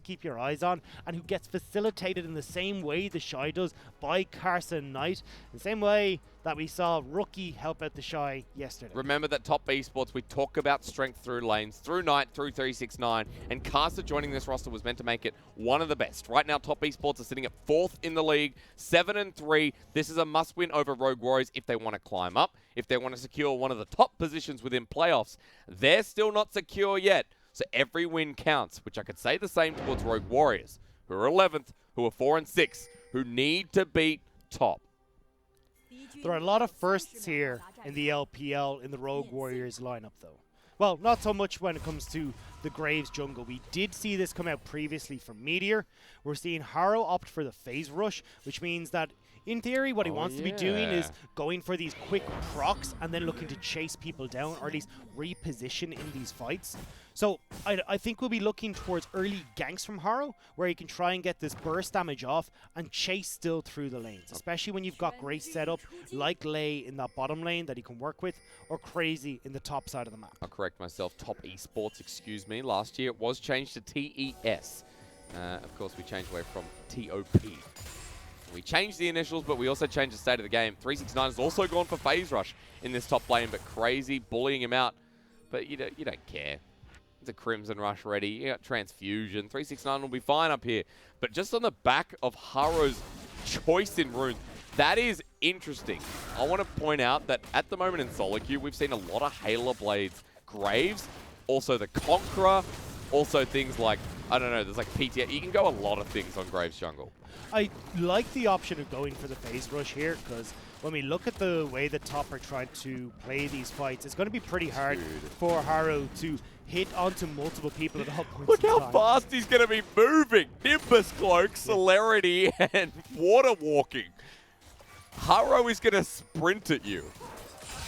keep your eyes on, and who gets facilitated in the same way the Shy does by Carson Knight, the same way that we saw Rookie help out the Shy yesterday. Remember that top esports, we talk about strength through lanes, through Knight, through 369, and Carson joining this roster was meant to make it one of the best. Right now, top esports are sitting at 4th in the league, 7-3. This is a must-win over Rogue Warriors if they want to climb up, if they want to secure one of the top positions within playoffs. They're still not secure yet, so every win counts, which I could say the same towards Rogue Warriors, who are 11th, who are 4-6, who need to beat top. There are a lot of firsts here in the LPL in the Rogue Warriors lineup, though. Well, not so much when it comes to the Graves jungle. We did see this come out previously from Meteor. We're seeing Harrow opt for the phase rush, which means that in theory what he wants to be doing is going for these quick procs and then looking to chase people down, or at least reposition in these fights. So I think we'll be looking towards early ganks from Harrow, where he can try and get this burst damage off and chase still through the lanes, especially when you've got great setup like Lei in that bottom lane that he can work with, or Crazy in the top side of the map. I'll correct myself, top esports, excuse me. Last year it was changed to TES. Of course, we changed away from TOP. We changed the initials, but we also changed the state of the game. 369 has also gone for phase rush in this top lane, but Crazy bullying him out. But you don't care. It's a Crimson Rush ready. You got Transfusion. 369 will be fine up here. But just on the back of Harrow's choice in runes, that is interesting. I want to point out that at the moment in solo queue, we've seen a lot of Halo Blades Graves, also the Conqueror, also things like, I don't know, there's like PTA. You can go a lot of things on Graves jungle. I like the option of going for the phase rush here, because when we look at the way the top are trying to play these fights, it's going to be pretty hard for Harrow to hit onto multiple people at all points Look in how time. fast he's going to be moving. Nimbus Cloak, Celerity, and Water Walking. Harrow is going to sprint at you.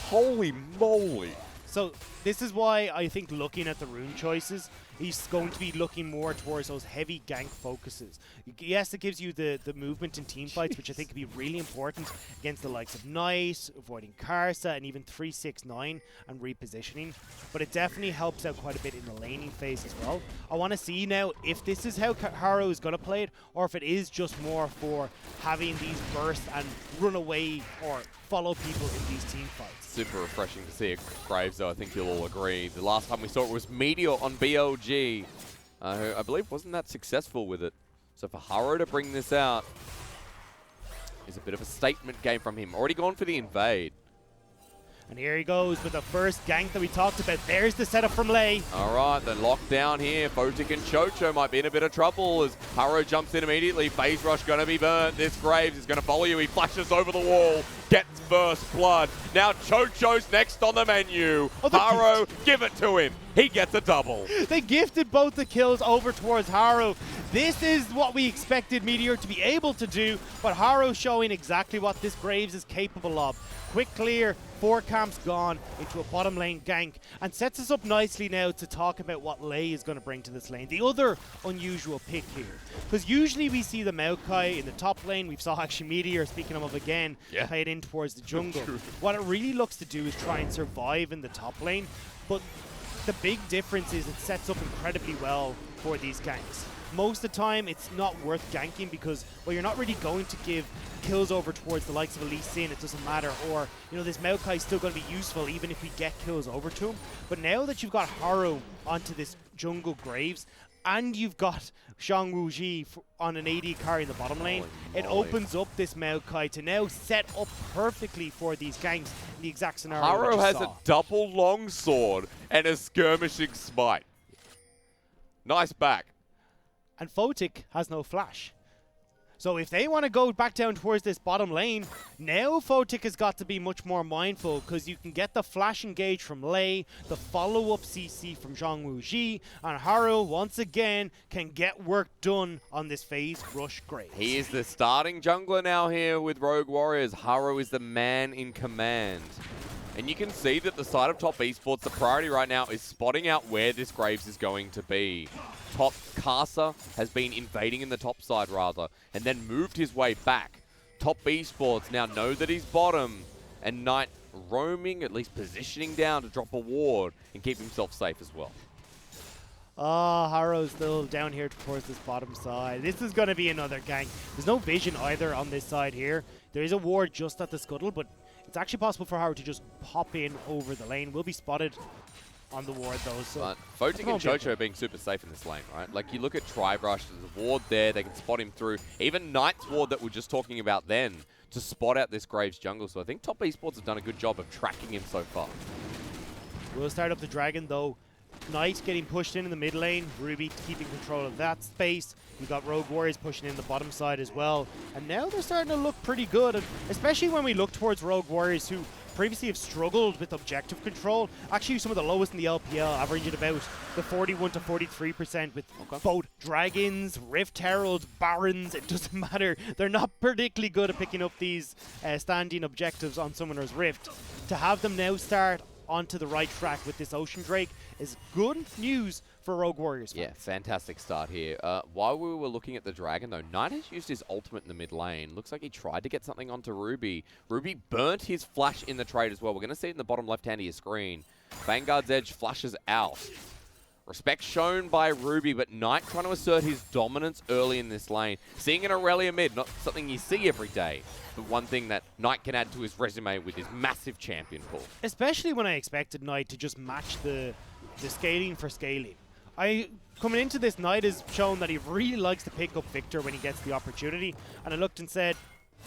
Holy moly. So this is why I think looking at the rune choices, he's going to be looking more towards those heavy gank focuses. Yes, it gives you the movement in team fights, which I think could be really important against the likes of Knight, avoiding Karsa, and even 369 and repositioning. But it definitely helps out quite a bit in the laning phase as well. I want to see now if this is how Harrow is going to play it, or if it is just more for having these bursts and run away or follow people in these team fights. Super refreshing to see it, Graves, though. I think you'll all agree. The last time we saw it was Meteor on BLG, who I believe wasn't that successful with it. So for Harrow to bring this out is a bit of a statement game from him. Already gone for the invade. And here he goes with the first gank that we talked about. There's the setup from Lei. All right, the lockdown here. FLICKR and Chocho might be in a bit of trouble as Harrow jumps in immediately. Phase rush going to be burnt. This Graves is going to follow you. He flashes over the wall, gets first blood. Now Chocho's next on the menu. Harrow, give it to him. He gets a double. They gifted both the kills over towards Harrow. This is what we expected Meteor to be able to do, but Harrow showing exactly what this Graves is capable of. Quick clear, 4 camps gone into a bottom lane gank, and sets us up nicely now to talk about what Lei is going to bring to this lane. The other unusual pick here, because usually we see the Maokai in the top lane. We saw actually Meteor, speaking of again, play it in towards the jungle. What it really looks to do is try and survive in the top lane, but the big difference is it sets up incredibly well for these ganks. Most of the time, it's not worth ganking because, well, you're not really going to give kills over towards the likes of Elise Sin. It doesn't matter. Or, you know, this Maokai is still going to be useful even if we get kills over to him. But now that you've got Harrow onto this jungle Graves, and you've got Zhang Wuji on an AD carry in the bottom lane, it opens up this Maokai to now set up perfectly for these ganks in the exact scenario. Harrow has a double longsword and a skirmishing smite. Nice back. And FLICKR has no flash. So if they want to go back down towards this bottom lane, now FLICKR has got to be much more mindful, because you can get the flash engage from Lei, the follow-up CC from Zhang Wuji, and Harrow once again can get work done on this phase rush Graves. He is the starting jungler now here with Rogue Warriors. Harrow is the man in command. And you can see that the side of top esports, the priority right now is spotting out where this Graves is going to be. Top Karsa has been invading in the top side rather, and then moved his way back. Top esports now know that he's bottom, and Knight roaming, at least positioning down to drop a ward and keep himself safe as well. Oh, Harrow's still down here towards this bottom side. This is going to be another gank. There's no vision either on this side here. There is a ward just at the scuttle, but it's actually possible for Harrow to just pop in over the lane. Will be spotted on the ward though. So Photic and Chocho being super safe in this lane, right? Like you look at Tribrush, there's a ward there, they can spot him through. Even Knight's ward that we were just talking about then to spot out this Graves jungle. So I think Top Esports have done a good job of tracking him so far. We'll start up the Dragon though. Knight getting pushed in the mid lane, Ruby keeping control of that space. We got Rogue Warriors pushing in the bottom side as well. And now they're starting to look pretty good, and especially when we look towards Rogue Warriors, who previously have struggled with objective control. Actually some of the lowest in the LPL, averaging about the 41 to 43% with both Dragons, Rift Heralds, Barons. It doesn't matter. They're not particularly good at picking up these standing objectives on Summoner's Rift. To have them now start onto the right track with this Ocean Drake is good news for Rogue Warriors. Yeah, fantastic start here. While we were looking at the Dragon, though, Knight has used his ultimate in the mid lane. Looks like he tried to get something onto Ruby. Ruby burnt his flash in the trade as well. We're going to see it in the bottom left-hand of your screen. Vanguard's Edge flashes out. Respect shown by Ruby, but Knight trying to assert his dominance early in this lane. Seeing an Aurelia mid, not something you see every day, but one thing that Knight can add to his resume with his massive champion pool. Especially when I expected Knight to just match the scaling for scaling. Coming into this, Knight has shown that he really likes to pick up Victor when he gets the opportunity, and I looked and said,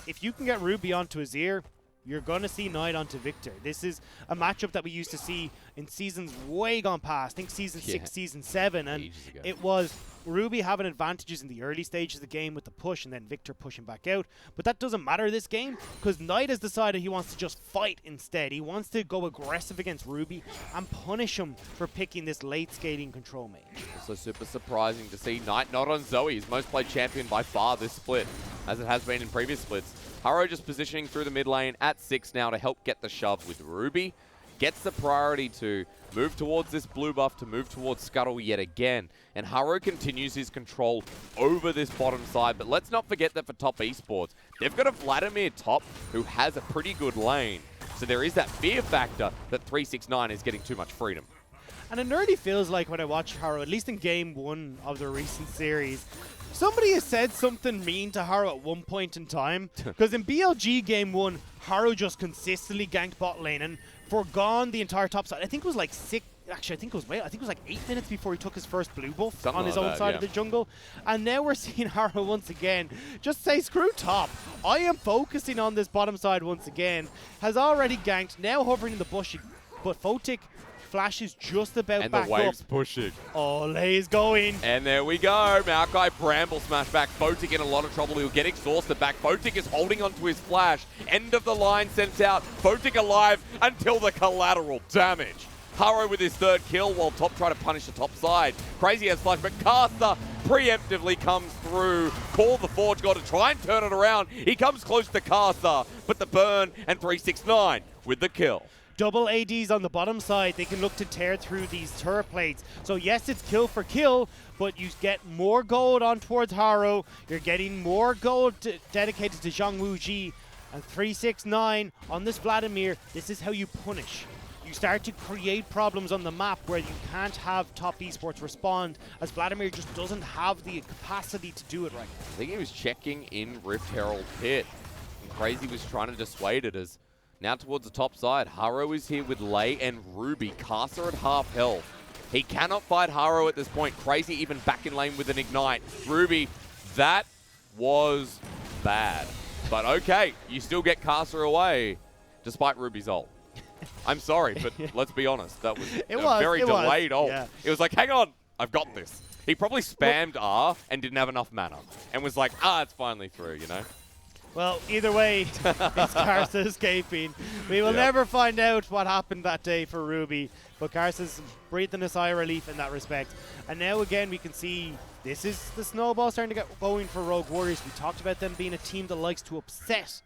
if you can get Ruby onto Azir, you're going to see Knight onto Victor. This is a matchup that we used to see in seasons way gone past. I think season 6, season 7. And it was Ruby having advantages in the early stages of the game with the push and then Victor pushing back out. But that doesn't matter this game because Knight has decided he wants to just fight instead. He wants to go aggressive against Ruby and punish him for picking this late scaling control mage. Also super surprising to see Knight not on Zoe, his most played champion by far this split, as it has been in previous splits. Harrow just positioning through the mid lane at 6 now to help get the shove with Ruby. Gets the priority to move towards this blue buff, to move towards Scuttle yet again. And Harrow continues his control over this bottom side. But let's not forget that for Top Esports, they've got a Vladimir top who has a pretty good lane. So there is that fear factor that 369 is getting too much freedom. And it nearly feels like when I watch Harrow, at least in game 1 of the recent series, somebody has said something mean to Harrow at one point in time. Because in BLG game 1, Harrow just consistently ganked bot lane and forgone the entire top side. I think it was like 6. Actually, I think it was like 8 minutes before he took his first blue buff on his own side of the jungle. And now we're seeing Harrow once again just say, screw top. I am focusing on this bottom side once again. Has already ganked, now hovering in the bush. But Photic Flash is just about and back up. And the wave's pushing. Ole's going. And there we go. Maokai Bramble smash back. Photic in a lot of trouble. He'll get exhausted back. Photic is holding onto his flash. End of the line sent out. Photic alive until the collateral damage. Harrow with his 3rd kill while Top try to punish the top side. Crazy has flash, but Caster preemptively comes through. Call the Forge God to try and turn it around. He comes close to Caster, but the burn and 369 with the kill. Double ADs on the bottom side. They can look to tear through these turret plates. So yes, it's kill for kill, but you get more gold on towards Harrow. You're getting more gold dedicated to Zhang Wuji. And 369 on this Vladimir, this is how you punish. You start to create problems on the map where you can't have Top Esports respond, as Vladimir just doesn't have the capacity to do it right now. I think he was checking in Rift Herald pit, and Crazy was trying to dissuade it as now towards the top side. Harrow is here with Lei and Ruby. Caster at half health. He cannot fight Harrow at this point. Crazy even back in lane with an Ignite. Ruby, that was bad. But okay, you still get Caster away despite Ruby's ult. I'm sorry, but let's be honest. That was a very delayed ult. Yeah. It was like, hang on, I've got this. He probably spammed R and didn't have enough mana and was like, it's finally through, you know? Well, either way, it's Karsa escaping. We will never find out what happened that day for Ruby, but Karsa's breathing a sigh of relief in that respect. And now again, we can see this is the snowball starting to get going for Rogue Warriors. We talked about them being a team that likes to upset,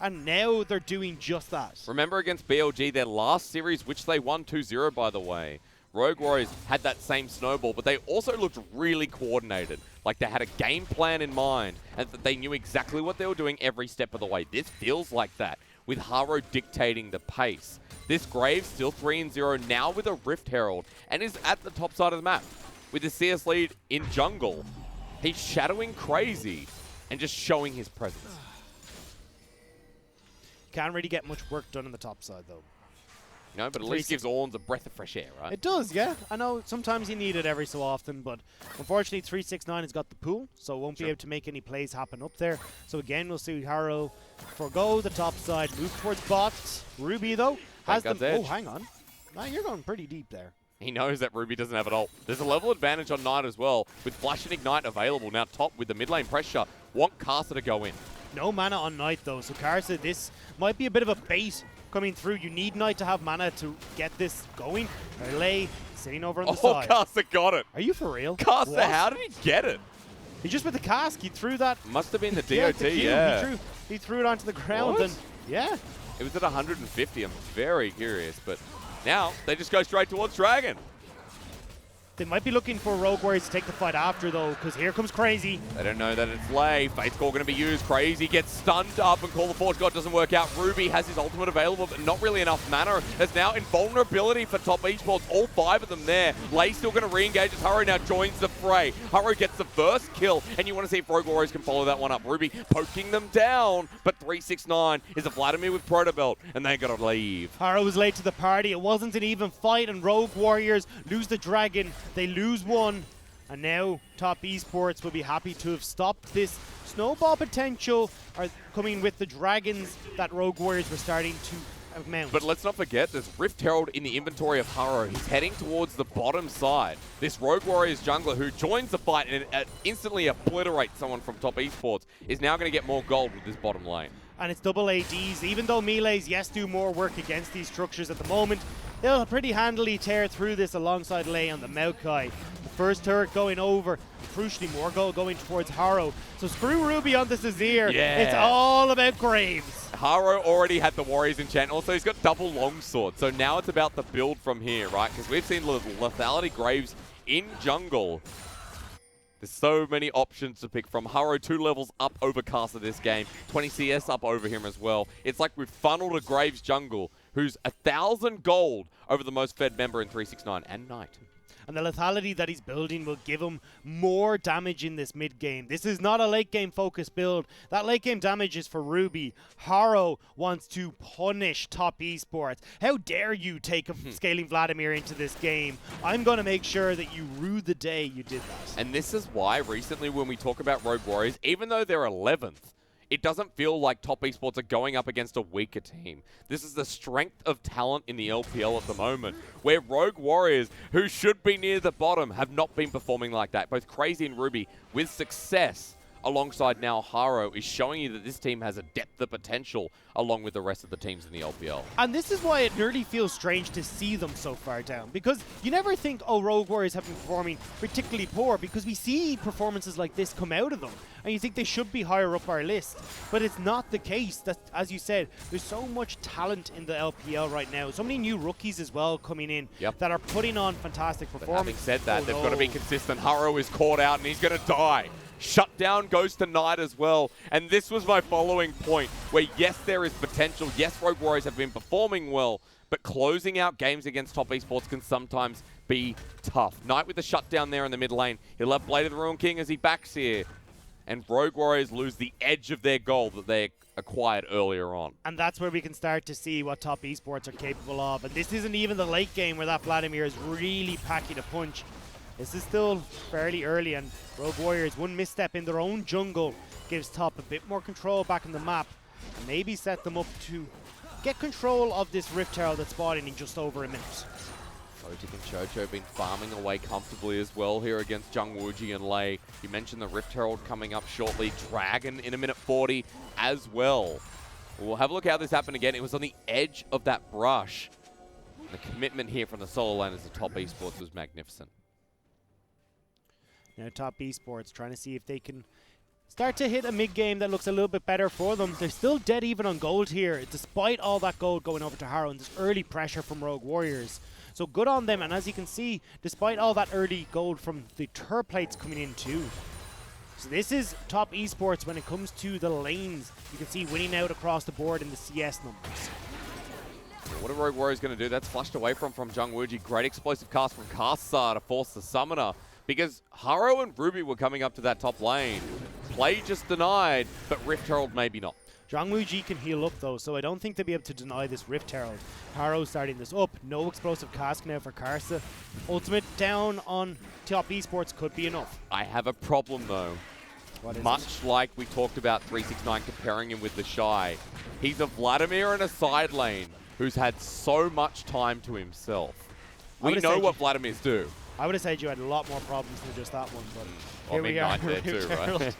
and now they're doing just that. Remember against BLG, their last series, which they won 2-0, by the way, Rogue Warriors had that same snowball, but they also looked really coordinated. Like they had a game plan in mind and that they knew exactly what they were doing every step of the way. This feels like that, with Harrow dictating the pace. This Graves still 3-0 now with a Rift Herald and is at the top side of the map. with the CS lead in jungle. He's shadowing Crazy and just showing his presence. Can't really get much work done on the top side, though. No, but at least gives Orns a breath of fresh air, right? It does, yeah. I know sometimes you need it every so often, but unfortunately 369 has got the pool, so won't be able to make any plays happen up there. So again, we'll see Haro forgo the top side, move towards bots. Ruby, though, has them. Oh, hang on. Nah, you're going pretty deep there. He knows that Ruby doesn't have it all. There's a level advantage on Knight as well, with Flash and Ignite available. Now top with the mid lane pressure. Want Karsa to go in. No mana on Knight, though, so Karsa, this might be a bit of a bait coming through. You need Knight to have mana to get this going. Lay sitting over on the side. Oh, Karsa got it. Are you for real? Karsa, how did he get it? He just with the cask, he threw that. Must have been the DOT, yeah. He threw it onto the ground. And yeah. It was at 150. I'm very curious, but now they just go straight towards Dragon. They might be looking for Rogue Warriors to take the fight after, though, because here comes Crazy. They don't know that it's Lay. Faith Core going to be used. Crazy gets stunned up, and Call the Forge God doesn't work out. Ruby has his ultimate available, but not really enough mana. There's now invulnerability for top esports. All 5 of them there. Lay still going to re-engage as Haro now joins the fray. Haro gets the first kill, and you want to see if Rogue Warriors can follow that one up. Ruby poking them down, but 369 is a Vladimir with Protobelt, and they got to leave. Haro was late to the party. It wasn't an even fight, and Rogue Warriors lose the Dragon. They lose one, and now top esports will be happy to have stopped this snowball potential coming with the dragons that Rogue Warriors were starting to mount. But let's not forget, there's Rift Herald in the inventory of Haro. He's heading towards the bottom side. This Rogue Warriors jungler who joins the fight and instantly obliterates someone from top esports is now going to get more gold with this bottom lane. And it's double ADs. Even though melees, yes, do more work against these structures at the moment, they'll pretty handily tear through this alongside Lay on the Maokai. The first turret going over, crucially more gold going towards Haro. So screw Ruby on this Azir. Yeah. It's all about Graves. Haro already had the Warriors enchant. Also, he's got double longsword. So now it's about the build from here, right? Because we've seen lethality Graves in jungle. There's so many options to pick from. Haro 2 levels up over Karsa this game. 20 CS up over him as well. It's like we've funneled a Graves jungle who's 1,000 gold over the most fed member in 369 and Knight. And the lethality that he's building will give him more damage in this mid game. This is not a late game focused build. That late game damage is for Ruby. Haro wants to punish top esports. How dare you take a scaling Vladimir into this game? I'm going to make sure that you rue the day you did that. And this is why recently when we talk about Rogue Warriors, even though they're 11th, it doesn't feel like top esports are going up against a weaker team. This is the strength of talent in the LPL at the moment, where Rogue Warriors, who should be near the bottom, have not been performing like that. Both Crazy and Ruby, with success, alongside now Haro, is showing you that this team has a depth of potential along with the rest of the teams in the LPL. And this is why it nearly feels strange to see them so far down, because you never think, oh, Rogue Warriors have been performing particularly poor, because we see performances like this come out of them, and you think they should be higher up our list. But it's not the case. That, as you said, there's so much talent in the LPL right now, so many new rookies as well coming in that are putting on fantastic performances. Having said that, they've got to be consistent. Haro is caught out and he's going to die. Shutdown goes to Knight as well. And this was my following point, where yes, there is potential. Yes, Rogue Warriors have been performing well, but closing out games against top esports can sometimes be tough. Knight with the shutdown there in the mid lane. He'll have Blade of the Ruin King as he backs here. And Rogue Warriors lose the edge of their goal that they acquired earlier on. And that's where we can start to see what top esports are capable of. And this isn't even the late game where that Vladimir is really packing a punch. This is still fairly early, and Rogue Warriors, one misstep in their own jungle gives top a bit more control back in the map, and maybe set them up to get control of this Rift Herald that's spawning in just over a minute. Fotik and Chocho have been farming away comfortably as well here against Jungwooji and Lay. You mentioned the Rift Herald coming up shortly. Dragon in a minute 40 as well. We'll have a look how this happened again. It was on the edge of that brush. The commitment here from the solo laners to top esports was magnificent. Now top esports trying to see if they can start to hit a mid-game that looks a little bit better for them. They're still dead even on gold here, despite all that gold going over to Haro and this early pressure from Rogue Warriors. So good on them, and as you can see, despite all that early gold from the turret plates coming in too. So this is top esports when it comes to the lanes. You can see winning out across the board in the CS numbers. What are Rogue Warriors going to do? That's flushed away from Jungwooji. Great explosive cast from Karsa to force the summoner. because Haro and Ruby were coming up to that top lane. Play just denied, but Rift Herald maybe not. Zhangwuji can heal up though, so I don't think they'll be able to deny this Rift Herald. Haro starting this up. No explosive cask now for Karsa. Ultimate down on top Esports could be enough. I have a problem though. Much like we talked about 369 comparing him with the Shy. He's a Vladimir in a side lane who's had so much time to himself. We know what Vladimirs do. I would have said you had a lot more problems than just that one, but here we are. There too, right?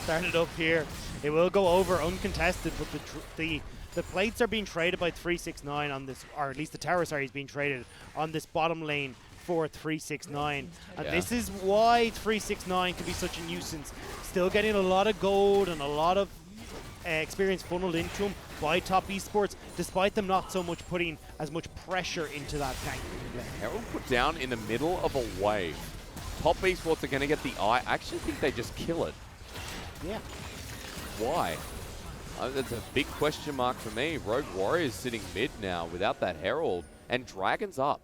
Started up here. It will go over uncontested, but the plates are being traded by 369 on this, or at least the tower, sorry, is being traded on this bottom lane for 369. And this is why 369 can be such a nuisance. Still getting a lot of gold and a lot of experience funneled into him by top Esports, despite them not so much putting as much pressure into that tank. Herald put down in the middle of a wave. Top Esports are going to get the eye. I actually think they just kill it. Yeah. Why? That's a big question mark for me. Rogue Warriors sitting mid now without that Herald, and Dragon's up.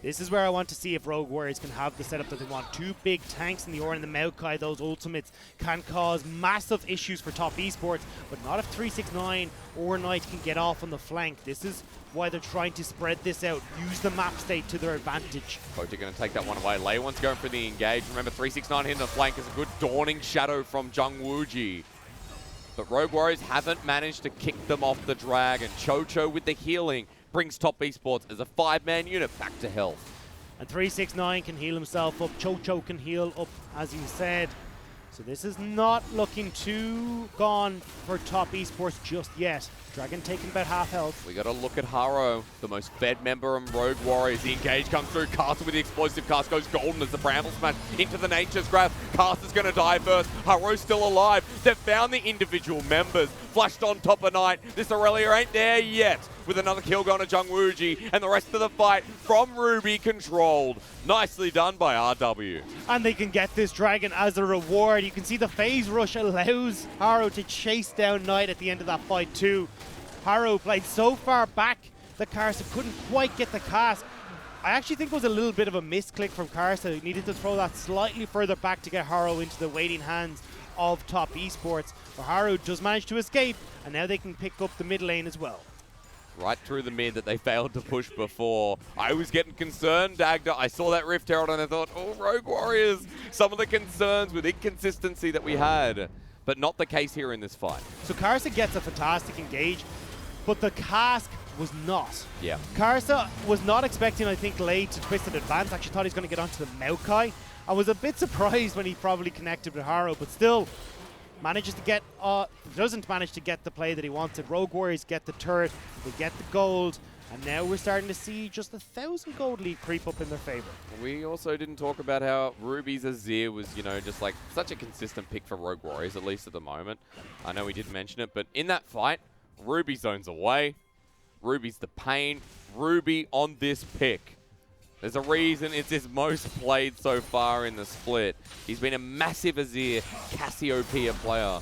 This is where I want to see if Rogue Warriors can have the setup that they want. Two big tanks in the Aura and the Maokai. Those ultimates can cause massive issues for top Esports, but not if 369 or Knight can get off on the flank. This is why they're trying to spread this out, use the map state to their advantage. Both are going to take that one away. Lei one's going for the engage. Remember, 369 hitting the flank is a good dawning shadow from Zhangwuji. But Rogue Warriors haven't managed to kick them off the dragon. Chocho with the healing brings top Esports as a 5-man unit back to health. And 369 can heal himself up. Chocho can heal up, as you said. So this is not looking too gone for top Esports just yet. Dragon taking about half health. We got to look at Haro, the most fed member in Rogue Warriors. The engage comes through. Caster with the explosive cast goes golden as the Bramble Smash into the Nature's Grab. Caster's going to die first. Haro's still alive. They've found the individual members. Flashed on top of Knight. This Aurelia ain't there yet. With another kill going to Zhangwuji, and the rest of the fight from Ruby controlled. Nicely done by RW. And they can get this dragon as a reward. You can see the phase rush allows Haro to chase down Knight at the end of that fight too. Haro played so far back that Karsa couldn't quite get the cast. I actually think it was a little bit of a misclick from Karsa. He needed to throw that slightly further back to get Haro into the waiting hands of top Esports. But Haro does manage to escape, and now they can pick up the mid lane as well. Right through the mid that they failed to push before. I was getting concerned, Dagda. I saw that Rift Herald and I thought, oh, Rogue Warriors, some of the concerns with inconsistency that we had. But not the case here in this fight. So Karsa gets a fantastic engage, but the cask was not. Yeah. Karsa was not expecting, I think, Lei to twist and advance. Actually thought he was going to get onto the Maokai. I was a bit surprised when he probably connected with Haro, but still manages to get, doesn't manage to get the play that he wanted. Rogue Warriors get the turret, they get the gold, and now we're starting to see just 1,000 gold lead creep up in their favor. We also didn't talk about how Ruby's Azir was, you know, just like such a consistent pick for Rogue Warriors, at least at the moment. I know we did mention it, but in that fight, Ruby zones away. Ruby's the pain. Ruby on this pick. There's a reason it's his most played so far in the split. He's been a massive Azir, Cassiopeia player.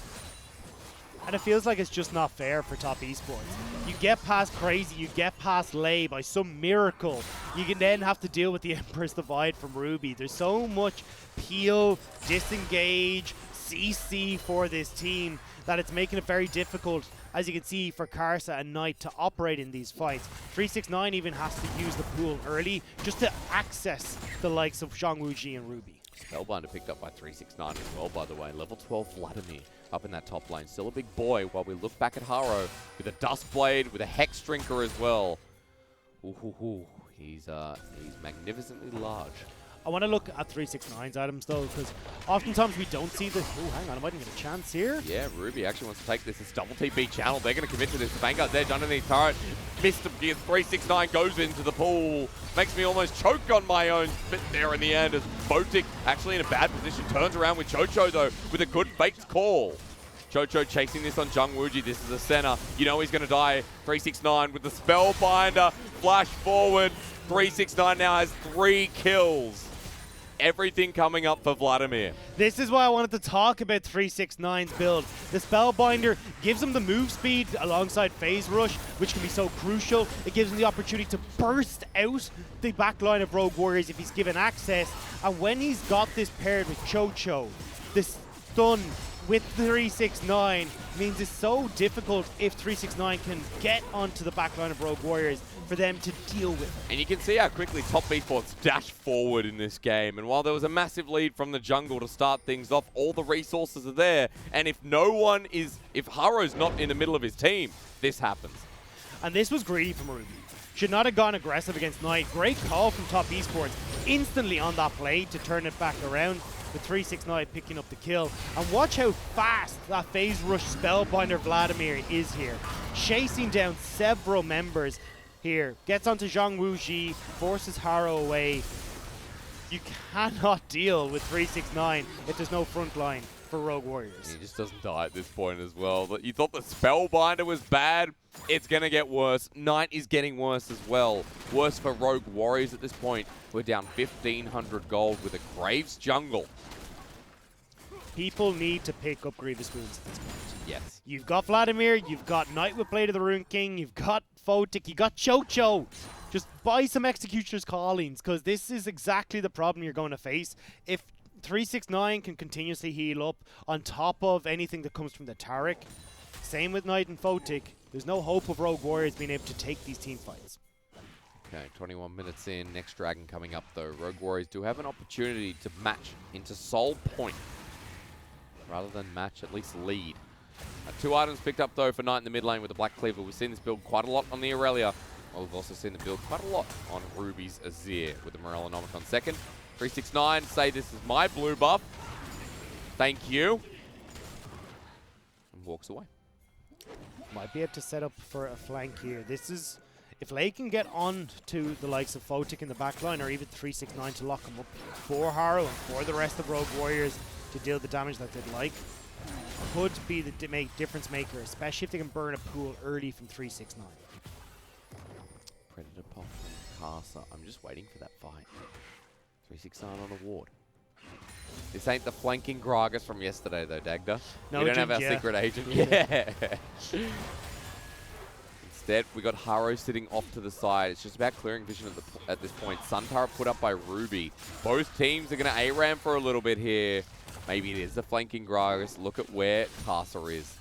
And it feels like it's just not fair for top Esports. You get past Crazy, you get past Lei by some miracle. You can then have to deal with the Emperor's Divide from Ruby. There's so much peel, disengage, CC for this team that it's making it very difficult, as you can see, for Karsa and Knight to operate in these fights. 369 even has to use the pool early just to access the likes of Zhangwuji and Ruby. Spellbinder picked up by 369 as well, by the way. Level 12 Vladimir up in that top lane. Still a big boy, while we look back at Haro with a Duskblade, with a Hex Drinker as well. Ooh, he's magnificently large. I want to look at 369's items though, because oftentimes we don't see the... Oh, hang on, I might get a chance here. Yeah, Ruby actually wants to take this. It's double TP channel. They're going to commit to this. Vanguard there, underneath turret. Missed him. 369 goes into the pool. Makes me almost choke on my own spit there in the end, as Botic actually in a bad position. Turns around with Chocho though, with a good faked call. Chocho chasing this on Zhangwuji. This is a center. You know he's going to die. 369 with the Spellbinder. Flash forward. 369 now has 3 kills. everything coming up for Vladimir. This is why I wanted to talk about 369's build. The Spellbinder gives him the move speed alongside Phase Rush, which can be so crucial. It gives him the opportunity to burst out the backline of Rogue Warriors if he's given access. And when he's got this paired with Cho-Cho, this stun with 369 means it's so difficult if 369 can get onto the backline of Rogue Warriors for them to deal with. And you can see how quickly Top Esports dash forward in this game. And while there was a massive lead from the jungle to start things off, all the resources are there. And if Haro's not in the middle of his team, this happens. And this was greedy from Ruby. Should not have gone aggressive against Knight. Great call from Top Esports instantly on that play to turn it back around, with 369 picking up the kill. And watch how fast that Phase Rush Spellbinder Vladimir is here. Chasing down several members here. Gets onto Zhang Wuji, forces Haro away. You cannot deal with 369 if there's no front line for Rogue Warriors. He just doesn't die at this point as well. But you thought the Spellbinder was bad. It's going to get worse. Knight is getting worse as well. Worse for Rogue Warriors at this point. We're down 1,500 gold with a Graves jungle. People need to pick up Grievous Wounds at this point. Yes. You've got Vladimir, you've got Knight with Blade of the Rune King, you've got Photic, you got Cho-Cho. Just buy some Executioner's Callings, because this is exactly the problem you're going to face. If 369 can continuously heal up on top of anything that comes from the Taric, same with Knight and Photic, there's no hope of Rogue Warriors being able to take these team fights. Okay, 21 minutes in. Next Dragon coming up, though. Rogue Warriors do have an opportunity to match into Soul Point, rather than match, at least lead. 2 items picked up, though, for Knight in the mid lane with the Black Cleaver. We've seen this build quite a lot on the Aurelia. Well, we've also seen the build quite a lot on Ruby's Azir with the Morellonomicon second. 369 say this is my blue buff. Thank you. And walks away. Might be able to set up for a flank here. This is, if Lei can get on to the likes of Photic in the backline, or even 369 to lock him up for Haro and for the rest of Rogue Warriors to deal the damage that they'd like, could be the difference maker, especially if they can burn a pool early from 369. Predator pop from Casa. I'm just waiting for that fight. 369 on the ward. This ain't the flanking Gragas from yesterday, though, Dagda. No, we don't have our secret agent. Yeah. Instead, we got Haro sitting off to the side. It's just about clearing vision at this point. Suntara put up by Ruby. Both teams are going to ARAM for a little bit here. Maybe it is the flanking Gragas. Look at where Casa is.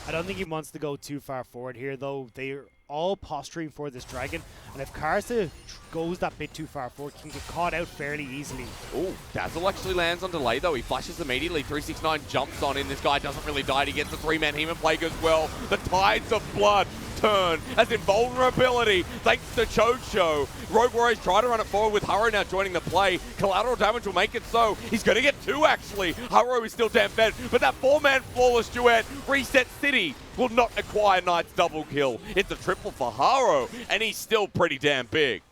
I don't think he wants to go too far forward here, though. They're all posturing for this dragon, and if Karsa goes that bit too far forward, he can get caught out fairly easily. Oh, Dazzle actually lands on delay, though. He flashes immediately. 369 jumps on in. This guy doesn't really die. He gets the 3-man Human Plague as well. The tides of blood turn as invulnerability thanks to Cho-Cho. Rogue Warriors try to run it forward with Haro now joining the play. Collateral damage will make it so. He's going to get 2, actually. Haro is still damn fed, but that 4-man flawless duet, Reset City, will not acquire Knight's double kill. It's a triple for Haro, and he's still pretty damn big.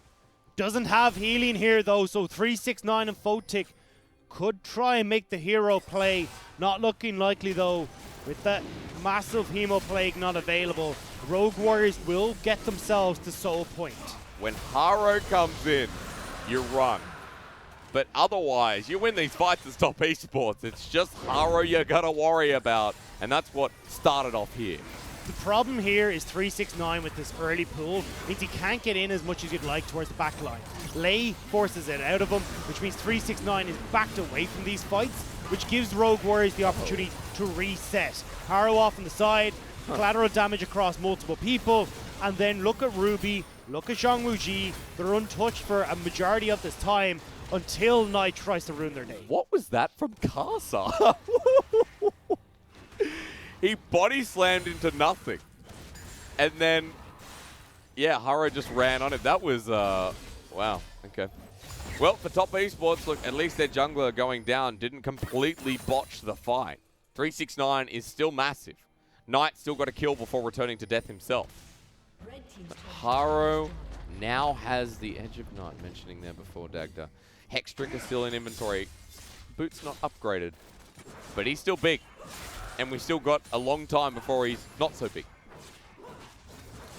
Doesn't have healing here, though, so 369 and Photic could try and make the hero play. Not looking likely, though, with that massive Hemo Plague not available. Rogue Warriors will get themselves to Soul Point. When Haro comes in, you run. But otherwise, you win these fights as Top Esports. It's just Haro you gotta worry about. And that's what started off here. The problem here is 369 with this early pull means he can't get in as much as you'd like towards the back line. Lei forces it out of him, which means 369 is backed away from these fights, which gives Rogue Warriors the opportunity to reset. Haro off on the side, collateral damage across multiple people, and then look at Ruby, look at Zhang Wuji. They're untouched for a majority of this time until Knight tries to ruin their day. What was that from Casa? He body slammed into nothing. And then, yeah, Haro just ran on it. That was, wow, okay. Well, for Top Esports, look, at least their jungler going down didn't completely botch the fight. 369 is still massive. Knight still got a kill before returning to death himself. But Haro now has the Edge of Night, mentioning there before, Dagda. Hextrick is still in inventory. Boot's not upgraded, but he's still big. And we still got a long time before he's not so big.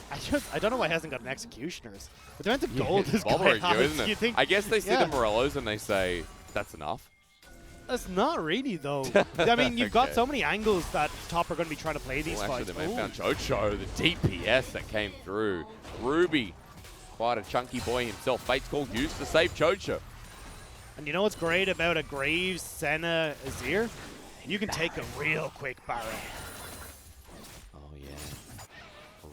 I don't know why he hasn't got an Executioners. But they're into gold this guy Bomber, has. isn't it? You think, I guess they see the Morellos and they say, That's enough. That's not really, though. I mean, you've got Okay. so many angles that top are going to be trying to play these Actually, fights. they may have Ooh. found Chocho, the DPS that came through. Ruby, quite a chunky boy himself. Fate's Call used to save Chocho. And you know what's great about a Graves, Senna, Azir? You can take a real quick Baron. Oh, yeah.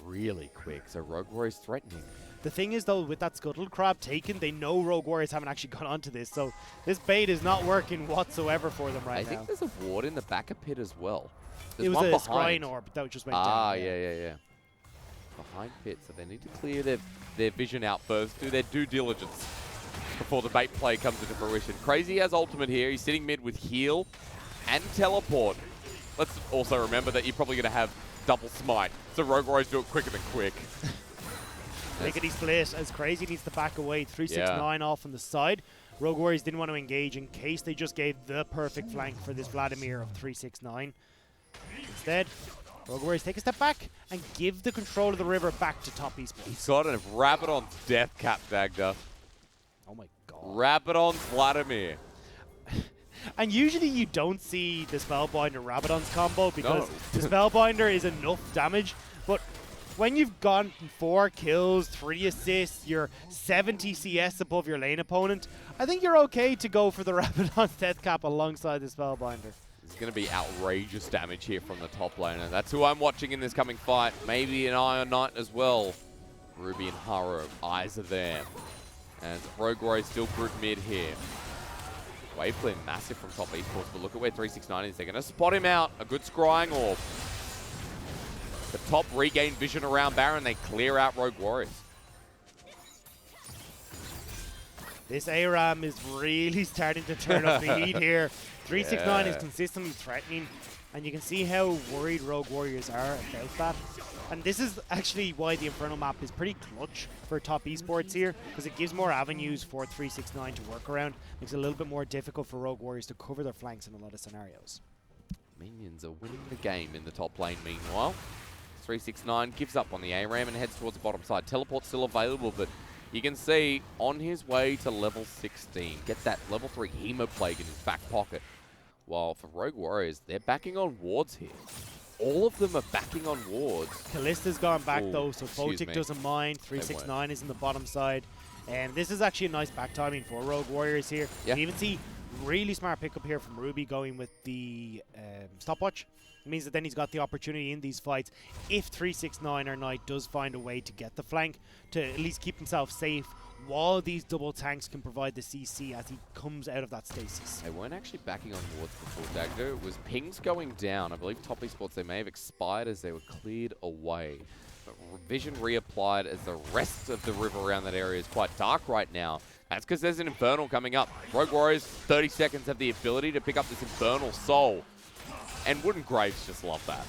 Really quick. So Rogue Warrior's threatening. The thing is, though, with that Scuttle Crab taken, they know Rogue Warriors haven't actually gone onto this, so this bait is not working whatsoever for them right I now. think there's a ward in the back of pit as well. There's It was one a behind. Scrying Orb that just went down. Ah, yeah. Behind pit, so they need to clear their vision out first, do their due diligence before the bait play comes into fruition. Crazy has ultimate here. He's sitting mid with heal and teleport. Let's also remember that you're probably going to have double smite, so Rogue Warriors do it quicker than quick. Lickety split as Crazy needs to back away. 369 off on the side. Rogue Warriors didn't want to engage in case they just gave the perfect flank for this Vladimir of 369. Instead, Rogue Warriors take a step back and give the control of the river back to top Esports. He's got a Rabadon's death cap, Dagda. Oh my god. Rabadon's Vladimir. And usually you don't see the Spellbinder Rabadon's combo because No. the Spellbinder is enough damage, but when you've gone 4 kills, 3 assists, you're 70 CS above your lane opponent, I think you're okay to go for the Rabadon's death cap alongside the Spellbinder. There's going to be outrageous damage here from the top laner. That's who I'm watching in this coming fight. Maybe an Iron Knight as well. Ruby and Haro, eyes are there. And Rogue Warriors still group mid here. Wave clear massive from top Esports, but look at where 369 is. They're going to spot him out. A good scrying orb. The top regain vision around Baron. They clear out Rogue Warriors. This ARAM is really starting to turn up the heat here. 369 is Yeah. consistently threatening, and you can see how worried Rogue Warriors are about that. And this is actually why the Infernal map is pretty clutch for top Esports here, because it gives more avenues for 369 to work around. Makes it a little bit more difficult for Rogue Warriors to cover their flanks in a lot of scenarios. Minions are winning the game in the top lane meanwhile. 369 gives up on the ARAM and heads towards the bottom side. Teleport's still available, but you can see on his way to level 16. Get that level 3 Hemoplague in his back pocket. While for Rogue Warriors, they're backing on wards here. All of them are backing on wards. Kallista's gone back Ooh, though, so excuse Photic me. doesn't mind. 369 is in the bottom side. And this is actually a nice back timing for Rogue Warriors here. Yeah. You even see really smart pickup here from Ruby going with the stopwatch. It means that then he's got the opportunity in these fights, if 369 or Knight does find a way to get the flank, to at least keep himself safe while these double tanks can provide the CC as he comes out of that stasis. They weren't actually backing on wards before Dagdo. It was pings going down. I believe top esports, they may have expired as they were cleared away. But vision reapplied as the rest of the river around that area is quite dark right now. That's because there's an Infernal coming up. Rogue Warriors, 30 seconds, have the ability to pick up this Infernal Soul. And wouldn't Graves just love that?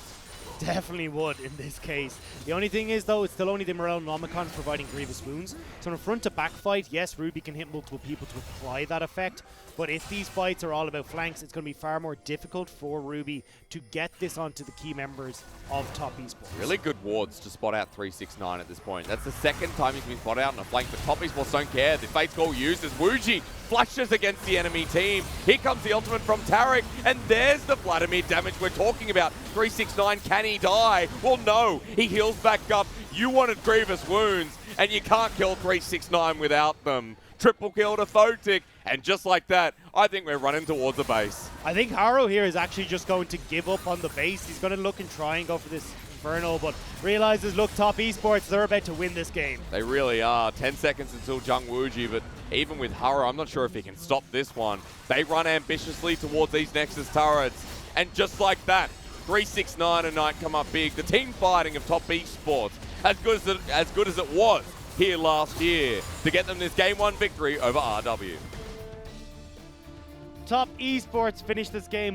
Definitely would in this case. The only thing is, though, it's still only the Morel Nomicons providing grievous wounds. So in a front-to-back fight, yes, Ruby can hit multiple people to apply that effect. But if these fights are all about flanks, it's going to be far more difficult for Ruby to get this onto the key members of top esports. Really good wards to spot out 369 at this point. That's the second time he's been spotted out on a flank, but top esports don't care. The Fate's Call used as Wuji flashes against the enemy team. Here comes the ultimate from Tarek, and there's the Vladimir damage we're talking about. 369, can he die? Well, no. He heals back up. You wanted grievous wounds, and you can't kill 369 without them. Triple kill to Photic, and just like that, I think we're running towards the base. I think Haro here is actually just going to give up on the base. He's going to look and try and go for this Inferno, but realizes, look, top esports, they're about to win this game. They really are. 10 seconds until Jung Wuji, but even with Haro, I'm not sure if he can stop this one. They run ambitiously towards these Nexus turrets, and just like that, 369 and Knight come up big. The team fighting of top esports, as good as it was here last year, to get them this Game 1 victory over RW. Top esports finished this game